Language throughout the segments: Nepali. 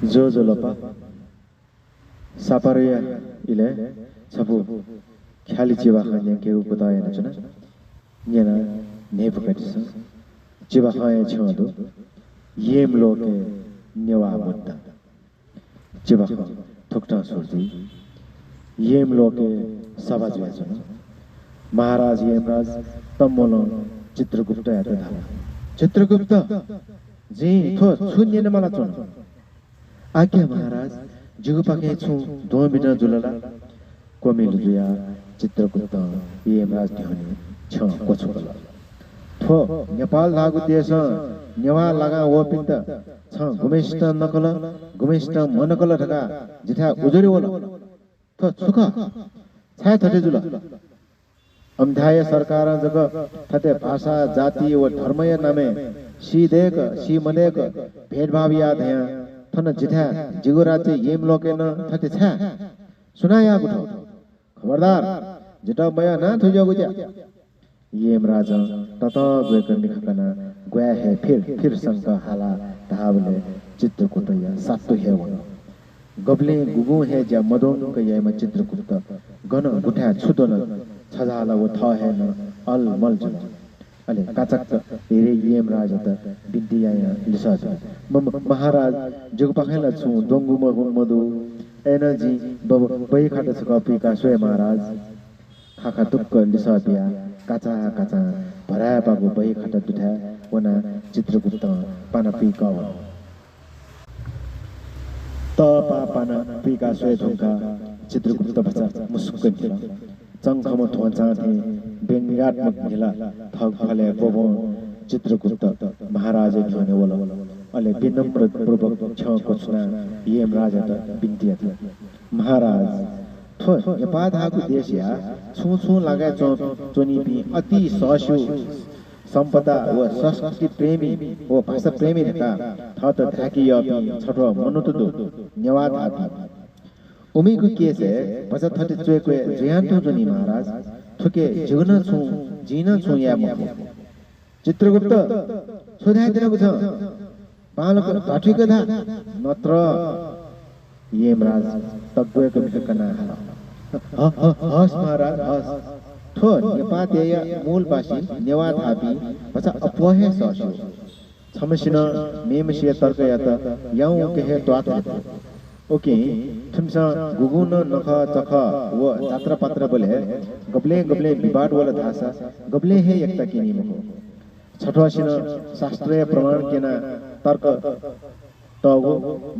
जो लोपा सापारिया इले छपु ख्याली चिवा खाने के उपदाय न चुना न्यना नेप कटिस चिवा खाए छौदो येम लोके न्यवा बुद्धा चिवा खा थुकटा सुरती येम लोके सभा जुआ चुना महाराज येमराज तम्मोलो चित्रगुप्त याते धाला चित्रगुप्त जी थो छुन्ने न मला चुन आज्ञा महाराज जुगु पाके छु दो बिना जुलला कोमिल जुया चित्रगुप्त येमराज ध्याने छ कोछुकला थो नेपाल लागु देश नेवा लगा वो पिन्त छ गुमेष्ट नकल गुमेष्ट मनकल ढका जिठा उजरी वल थो सुख छाय थटे जुल अमधाय सरकार जग थते भाषा जाति व धर्मय नामे सीदेक सी मनेक भेदभाव याद है थन जिठा जिगुराचे येम लोकेन थते छा सुनाया गुठो खबरदार जिटा मया ना थुजो गुजा येम राजा तत गयक निखकना गया है फिर संक हाला ताबले चित्रकूटया सातो है वन गबले गुगु है ज्या मदोन क यमा चित्रकूट गन गुठा छुदन छजाला वो थ है न अल मल जुल अले काचक रे येम राजा त बिन्ती आया लिसा महाराज जुग पखेला छु दोंगु मदु एनर्जी बब बई खाटा छ कपी का सोय महाराज खाखा तुक्क लिसा बिया काचा काचा भराया बाबु बई खाटा दुठा वना चित्रगुप्त पाना पी का त पाना पी का सोय धुंका चित्रगुप्त बचा मुस्कुक दिला चंखम थोचा थे व्यंग्यात्मक मिला थक फले बोबो चित्रगुप्त महाराज ध्याने वल अले विनम्र पूर्वक छ कोछना येम राजा त बिन्ती था महाराज थो नेपाल धागु देशया छु छु लागे चोनी पी अति सस्यु सम्पदा व संस्कृति प्रेमी व भाषा प्रेमी था थत थाकी यपी छठो मनुतुदु नेवा थापी उमीको केस है बस थटे चोएको जयान्तो जनी महाराज थुके जीवन छु जिन छु या म चित्रगुप्त सोधाइदिनको छ बालक पाठीको धा नत्र येमराज तग्गएको मिटकना हस महाराज हस थो नेपातेय मूलवासी नेवा थापी बस अपवहे सस्यो छमसिन मेमसिय तर्कया त याउ कहे त्वात ओके तुमसा गुगुन नख चख वो जात्रा पात्र बोले गबले गबले विवाद वाला धासा गबले है एकता किनी मको छठवासिन शास्त्रीय प्रमाण केना तर्क तगो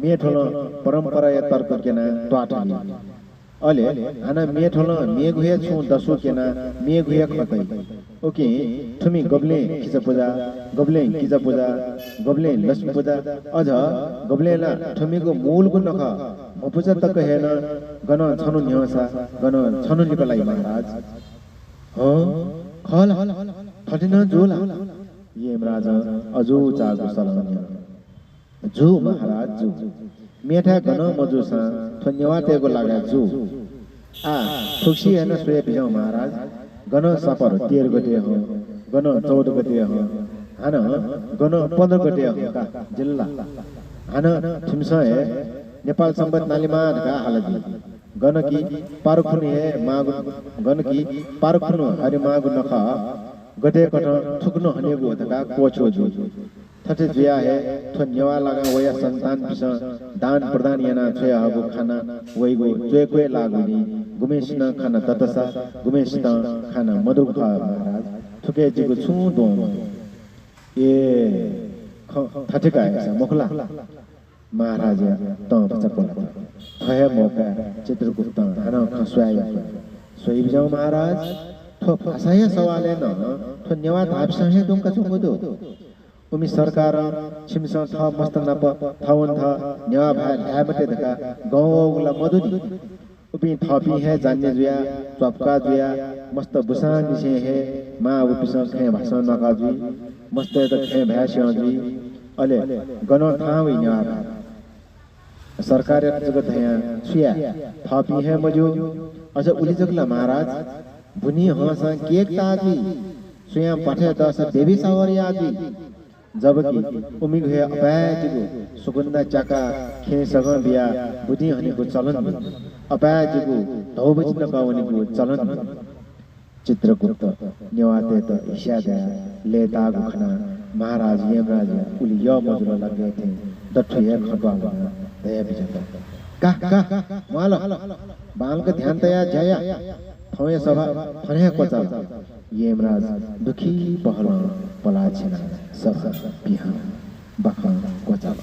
मेठोल परम्परा या तर्क केना त्वाटनी अले आना मेठोल मेगुया छु दसो केना मेगुया खतै ओके तुमी गबले किजा पूजा गबले किजा पूजा गबले लक्ष्मी पूजा अझ गबलेला तुमीको मूलको नख पूजा तक हेन गन छनु न्यसा गन छनु निकलाई महाराज हो खल थटिन जोला येमराज अजो चागु सलन जो महाराज जो मेठा गन मजुसा धन्यवादको लागा जो आ खुशी हेन सोय बिजौ महाराज गन सपर 13 गते हो गन 14 गते हो हान गन 15 गते हो का जिल्ला हान थिमसए नेपाल सम्बत नालीमा ढका हालजी गनकी पारखुन हे मागु गनकी पारखुन हरि मागु नख गते कट थुक्न हनेगु ढका कोछो जो थटे जुया है थन्यवा लगा वया संतान पिस दान प्रदान याना छय हगु खाना वइगु चोयकोय लागुनी गुमेश न खाना ततसा गुमेश त खाना मधु खा महाराज थुके जिगु छु दो ए थटेका ऐसा मोखला महाराज त बचपला थय मौका चित्रगुप्त हन खस्वाय सोइ बिजाउ महाराज थो भाषाय सवाले न धन्यवाद आपसहे दुंका छुदो उमी सरकार छिमस थ मस्त नप थावन थ नेवा भाइ ढाबटे धका गाउँला मधुदी उपी थपी है जान्ने जुया चपका जुया मस्त बुसान दिसे है मा उपिस खे भाषण नका जुई मस्त त खे भ्यास्य जुई अले गन थावै नेवा सरकार जगत है छुया थपी है मजु अझ उली जगला महाराज बुनी हसा केक ताजी स्वयं पठे दस देवी सावरी आदि जबकि उमिग हे अपायजीको सुगन्धा चाका खे सगन बिया बुद्धि हनेको चलन अपायजीको धौबचिन्न गाउनेको चलन चित्रगुप्त नेवाते त इशादा लेतागु खना महाराज यमराज उली य मजुर लगे थे दठिया खटवा दया बिजत का माल बाल का ध्यान तया जया थौय सभा फने कोचा यमराज दुखी पहला पला छिना सब बिहान बखा कोचा